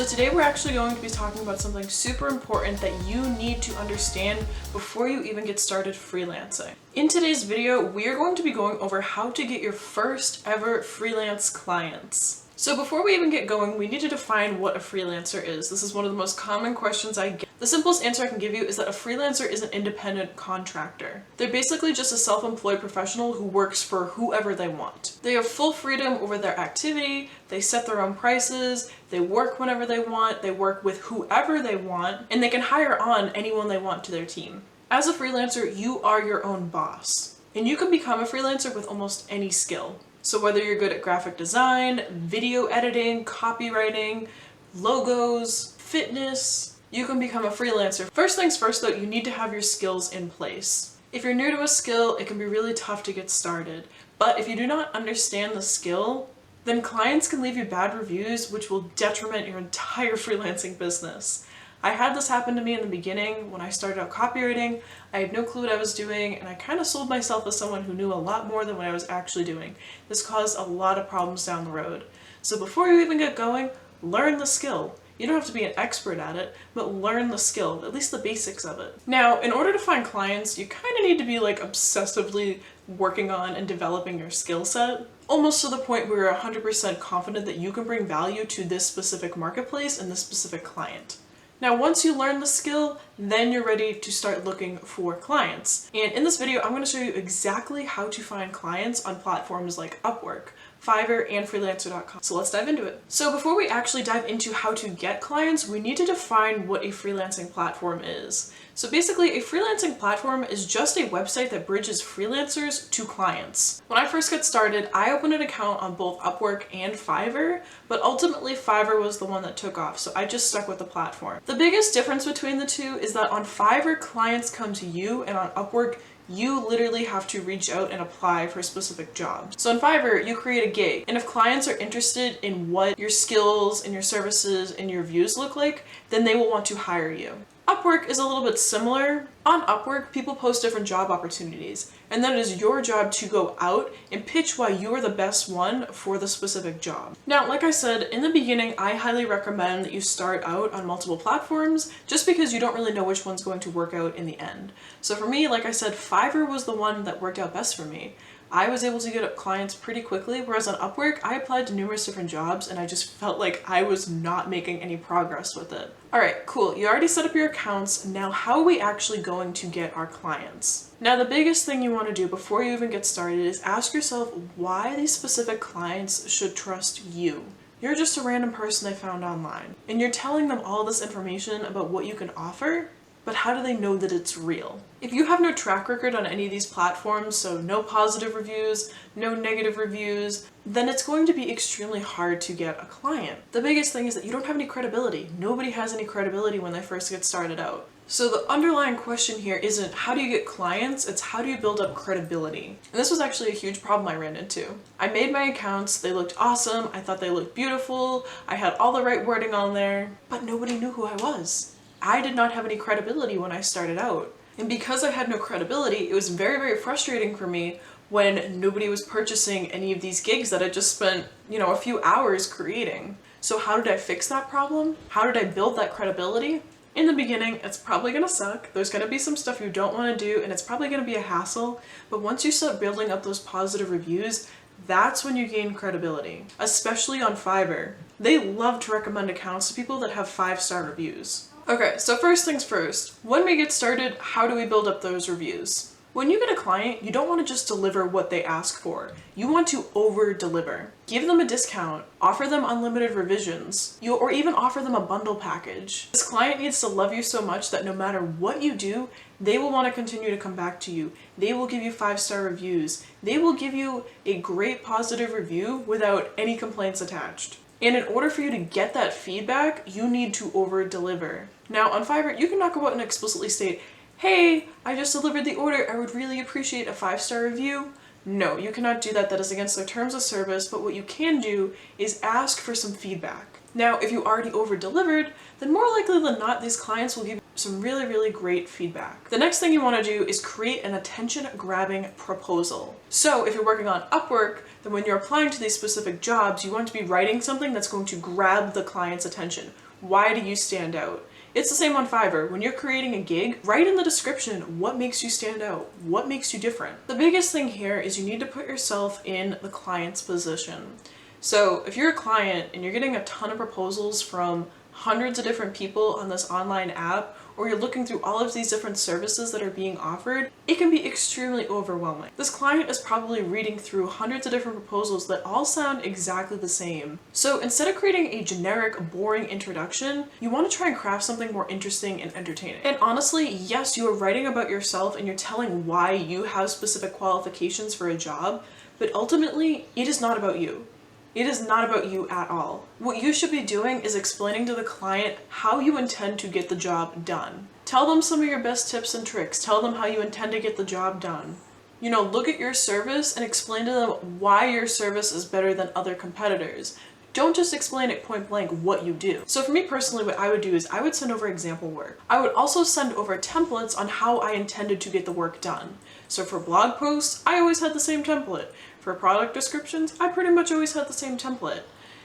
So today we're actually going to be talking about something super important that you need to understand before you even get started freelancing. In today's video, we are going to be going over how to get your first ever freelance clients. So before we even get going, we need to define what a freelancer is. This is one of the most common questions I get. The simplest answer I can give you is that a freelancer is an independent contractor. They're basically just a self-employed professional who works for whoever they want. They have full freedom over their activity, they set their own prices, they work whenever they want, they work with whoever they want, and they can hire on anyone they want to their team. As a freelancer, you are your own boss, and you can become a freelancer with almost any skill. So whether you're good at graphic design, video editing, copywriting, logos, fitness, you can become a freelancer. First things first though, you need to have your skills in place. If you're new to a skill, it can be really tough to get started. But if you do not understand the skill, then clients can leave you bad reviews, which will detriment your entire freelancing business. I had this happen to me in the beginning when I started out copywriting. I had no clue what I was doing, and I kind of sold myself as someone who knew a lot more than what I was actually doing. This caused a lot of problems down the road. So before you even get going, learn the skill. You don't have to be an expert at it, but learn the skill, at least the basics of it. Now, in order to find clients, you kind of need to be like obsessively working on and developing your skill set, almost to the point where you're 100% confident that you can bring value to this specific marketplace and this specific client. Now, once you learn the skill, then you're ready to start looking for clients. And in this video, I'm going to show you exactly how to find clients on platforms like Upwork, Fiverr, and freelancer.com. So let's dive into it. So before we actually dive into how to get clients, we need to define what a freelancing platform is. So basically, a freelancing platform is just a website that bridges freelancers to clients. When I first got started, I opened an account on both Upwork and Fiverr, but ultimately Fiverr was the one that took off, so I just stuck with the platform. The biggest difference between the two is that on Fiverr, clients come to you, and on Upwork, you literally have to reach out and apply for specific jobs. So on Fiverr, you create a gig, and if clients are interested in what your skills and your services and your views look like, then they will want to hire you. Upwork is a little bit similar. On Upwork, people post different job opportunities, and then it is your job to go out and pitch why you are the best one for the specific job. Now, like I said, in the beginning, I highly recommend that you start out on multiple platforms just because you don't really know which one's going to work out in the end. So for me, like I said, Fiverr was the one that worked out best for me. I was able to get clients pretty quickly, whereas on Upwork, I applied to numerous different jobs and I just felt like I was not making any progress with it. All right, cool. You already set up your accounts. Now, how are we actually going to get our clients? Now, the biggest thing you want to do before you even get started is ask yourself why these specific clients should trust you. You're just a random person they found online, and you're telling them all this information about what you can offer, but how do they know that it's real? If you have no track record on any of these platforms, so no positive reviews, no negative reviews, then it's going to be extremely hard to get a client. The biggest thing is that you don't have any credibility. Nobody has any credibility when they first get started out. So the underlying question here isn't how do you get clients, it's how do you build up credibility? And this was actually a huge problem I ran into. I made my accounts, they looked awesome, I thought they looked beautiful, I had all the right wording on there, but nobody knew who I was. I did not have any credibility when I started out. And because I had no credibility, it was very, very frustrating for me when nobody was purchasing any of these gigs that I just spent, a few hours creating. So how did I fix that problem? How did I build that credibility? In the beginning, it's probably gonna suck. There's gonna be some stuff you don't wanna do, and it's probably gonna be a hassle. But once you start building up those positive reviews, that's when you gain credibility, especially on Fiverr. They love to recommend accounts to people that have 5-star reviews. Okay, so first things first, when we get started, how do we build up those reviews? When you get a client, you don't want to just deliver what they ask for. You want to over-deliver. Give them a discount, offer them unlimited revisions, or even offer them a bundle package. This client needs to love you so much that no matter what you do, they will want to continue to come back to you. They will give you 5-star reviews. They will give you a great positive review without any complaints attached. And in order for you to get that feedback, you need to over-deliver. Now on Fiverr, you can not go out and explicitly state, hey, I just delivered the order, I would really appreciate a 5-star review. No, you cannot do that. That is against their terms of service, but what you can do is ask for some feedback. Now, if you already over-delivered, then more likely than not, these clients will give you some really, really great feedback. The next thing you want to do is create an attention-grabbing proposal. So if you're working on Upwork, then when you're applying to these specific jobs, you want to be writing something that's going to grab the client's attention. Why do you stand out? It's the same on Fiverr. When you're creating a gig, write in the description what makes you stand out, what makes you different. The biggest thing here is you need to put yourself in the client's position. So if you're a client and you're getting a ton of proposals from hundreds of different people on this online app, or you're looking through all of these different services that are being offered, it can be extremely overwhelming. This client is probably reading through hundreds of different proposals that all sound exactly the same. So instead of creating a generic, boring introduction, you want to try and craft something more interesting and entertaining. And honestly, yes, you are writing about yourself and you're telling why you have specific qualifications for a job, but ultimately, it is not about you. It is not about you at all. What you should be doing is explaining to the client how you intend to get the job done. Tell them some of your best tips and tricks. Tell them how you intend to get the job done. You know, look at your service and explain to them why your service is better than other competitors. Don't just explain it point blank what you do. So for me personally, what I would do is I would send over example work. I would also send over templates on how I intended to get the work done. So for blog posts, I always had the same template. For product descriptions, I pretty much always had the same template.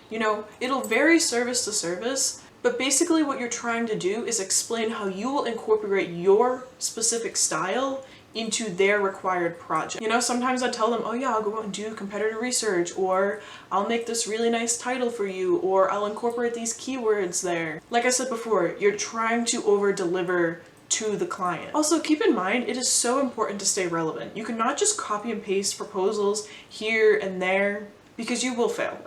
You know, it'll vary service to service, but basically what you're trying to do is explain how you will incorporate your specific style into their required project. You know, sometimes I tell them, oh yeah, I'll go out and do competitor research, or I'll make this really nice title for you, or I'll incorporate these keywords there. Like I said before, you're trying to over-deliver to the client. Also, keep in mind, it is so important to stay relevant. You cannot just copy and paste proposals here and there because you will fail.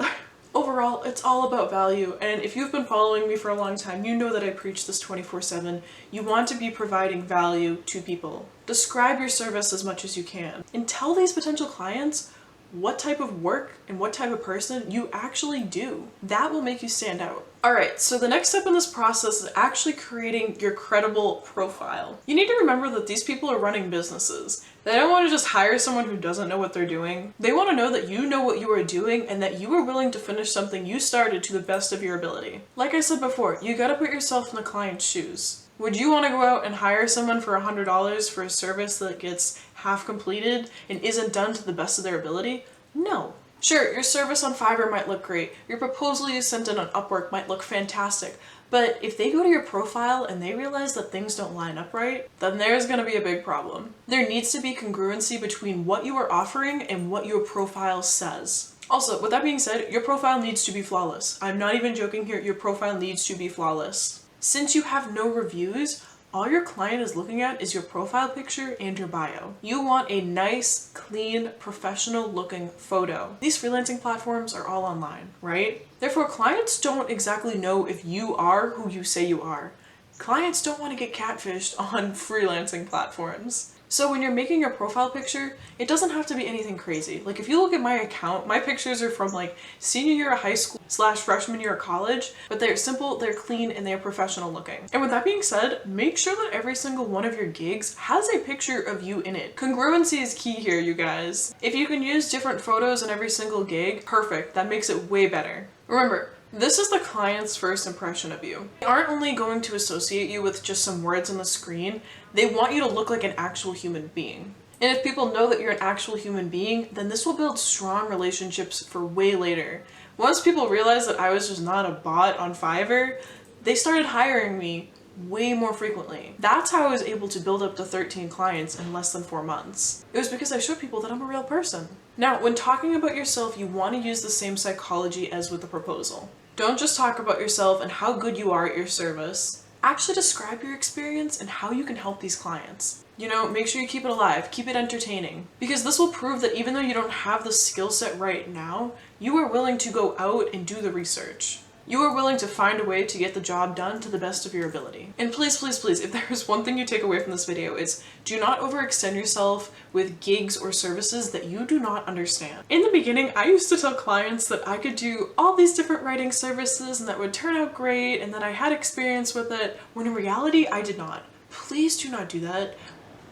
Overall, it's all about value, and if you've been following me for a long time, you know that I preach this 24/7. You want to be providing value to people. Describe your service as much as you can, and tell these potential clients what type of work and what type of person you actually do. That will make you stand out. Alright, so the next step in this process is actually creating your credible profile. You need to remember that these people are running businesses. They don't want to just hire someone who doesn't know what they're doing. They want to know that you know what you are doing and that you are willing to finish something you started to the best of your ability. Like I said before, you gotta put yourself in the client's shoes. Would you want to go out and hire someone for $100 for a service that gets half completed and isn't done to the best of their ability? No. Sure, your service on Fiverr might look great, your proposal you sent in on Upwork might look fantastic, but if they go to your profile and they realize that things don't line up right, then there's going to be a big problem. There needs to be congruency between what you are offering and what your profile says. Also, with that being said, your profile needs to be flawless. I'm not even joking here, your profile needs to be flawless. Since you have no reviews, all your client is looking at is your profile picture and your bio. You want a nice, clean, professional looking photo. These freelancing platforms are all online, right? Therefore, clients don't exactly know if you are who you say you are. Clients don't want to get catfished on freelancing platforms. So when you're making your profile picture, it doesn't have to be anything crazy. Like if you look at my account, my pictures are from like senior year of high school / freshman year of college, but they're simple, they're clean, and they're professional looking. And with that being said, make sure that every single one of your gigs has a picture of you in it. Congruency is key here, you guys. If you can use different photos in every single gig, perfect. That makes it way better. Remember, this is the client's first impression of you. They aren't only going to associate you with just some words on the screen, they want you to look like an actual human being. And if people know that you're an actual human being, then this will build strong relationships for way later. Once people realized that I was just not a bot on Fiverr, they started hiring me way more frequently. That's how I was able to build up to 13 clients in less than 4 months. It was because I showed people that I'm a real person. Now, when talking about yourself, you want to use the same psychology as with the proposal. Don't just talk about yourself and how good you are at your service. Actually describe your experience and how you can help these clients. You know, make sure you keep it alive, keep it entertaining. Because this will prove that even though you don't have the skill set right now, you are willing to go out and do the research. You are willing to find a way to get the job done to the best of your ability. And please, please, please, if there is one thing you take away from this video, it's do not overextend yourself with gigs or services that you do not understand. In the beginning, I used to tell clients that I could do all these different writing services and that would turn out great and that I had experience with it, when in reality, I did not. Please do not do that.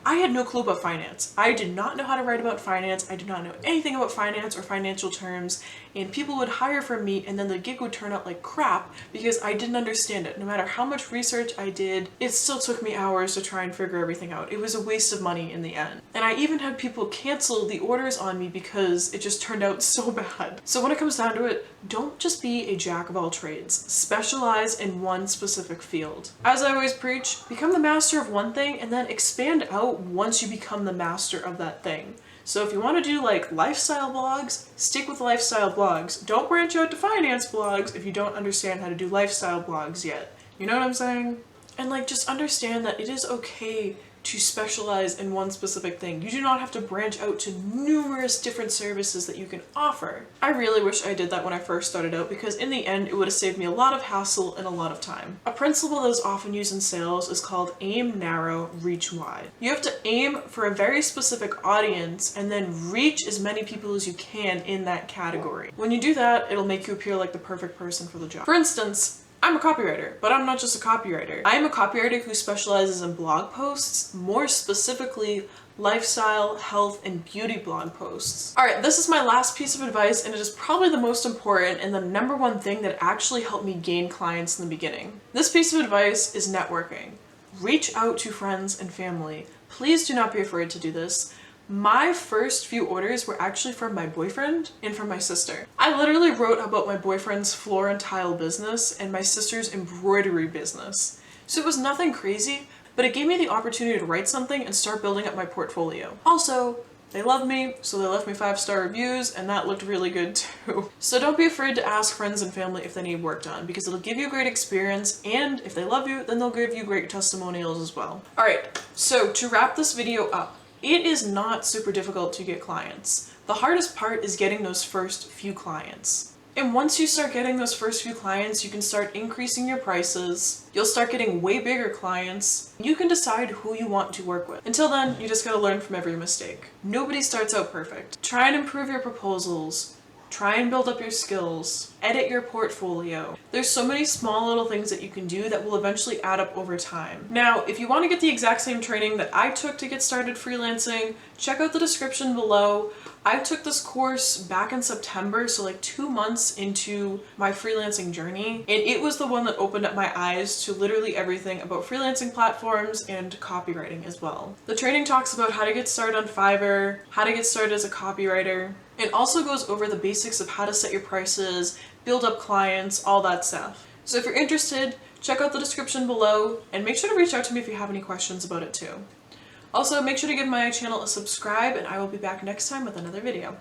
I had no clue about finance. I did not know how to write about finance. I did not know anything about finance or financial terms, and people would hire from me and then the gig would turn out like crap because I didn't understand it. No matter how much research I did, it still took me hours to try and figure everything out. It was a waste of money in the end. And I even had people cancel the orders on me because it just turned out so bad. So when it comes down to it, don't just be a jack of all trades. Specialize in one specific field. As I always preach, become the master of one thing and then expand out once you become the master of that thing. So if you want to do like lifestyle blogs, stick with lifestyle blogs. Don't branch out to finance blogs if you don't understand how to do lifestyle blogs yet. You know what I'm saying? And like, just understand that it is okay to specialize in one specific thing. You do not have to branch out to numerous different services that you can offer. I really wish I did that when I first started out, because in the end it would have saved me a lot of hassle and a lot of time. A principle that is often used in sales is called aim narrow, reach wide. You have to aim for a very specific audience and then reach as many people as you can in that category. When you do that, it'll make you appear like the perfect person for the job. For instance, I'm a copywriter, but I'm not just a copywriter. I am a copywriter who specializes in blog posts, more specifically lifestyle, health, and beauty blog posts. Alright, this is my last piece of advice, and it is probably the most important and the number one thing that actually helped me gain clients in the beginning. This piece of advice is networking. Reach out to friends and family. Please do not be afraid to do this. My first few orders were actually from my boyfriend and from my sister. I literally wrote about my boyfriend's floor and tile business and my sister's embroidery business. So it was nothing crazy, but it gave me the opportunity to write something and start building up my portfolio. Also, they love me, so they left me 5-star reviews, and that looked really good too. So don't be afraid to ask friends and family if they need work done, because it'll give you a great experience, and if they love you, then they'll give you great testimonials as well. Alright, so to wrap this video up, it is not super difficult to get clients. The hardest part is getting those first few clients. And once you start getting those first few clients, you can start increasing your prices. You'll start getting way bigger clients. You can decide who you want to work with. Until then, you just gotta learn from every mistake. Nobody starts out perfect. Try and improve your proposals. Try and build up your skills, edit your portfolio. There's so many small little things that you can do that will eventually add up over time. Now, if you want to get the exact same training that I took to get started freelancing, check out the description below. I took this course back in September, so like 2 months into my freelancing journey, and it was the one that opened up my eyes to literally everything about freelancing platforms and copywriting as well. The training talks about how to get started on Fiverr, how to get started as a copywriter. It also goes over the basics of how to set your prices, build up clients, all that stuff. So if you're interested, check out the description below and make sure to reach out to me if you have any questions about it too. Also, make sure to give my channel a subscribe, and I will be back next time with another video.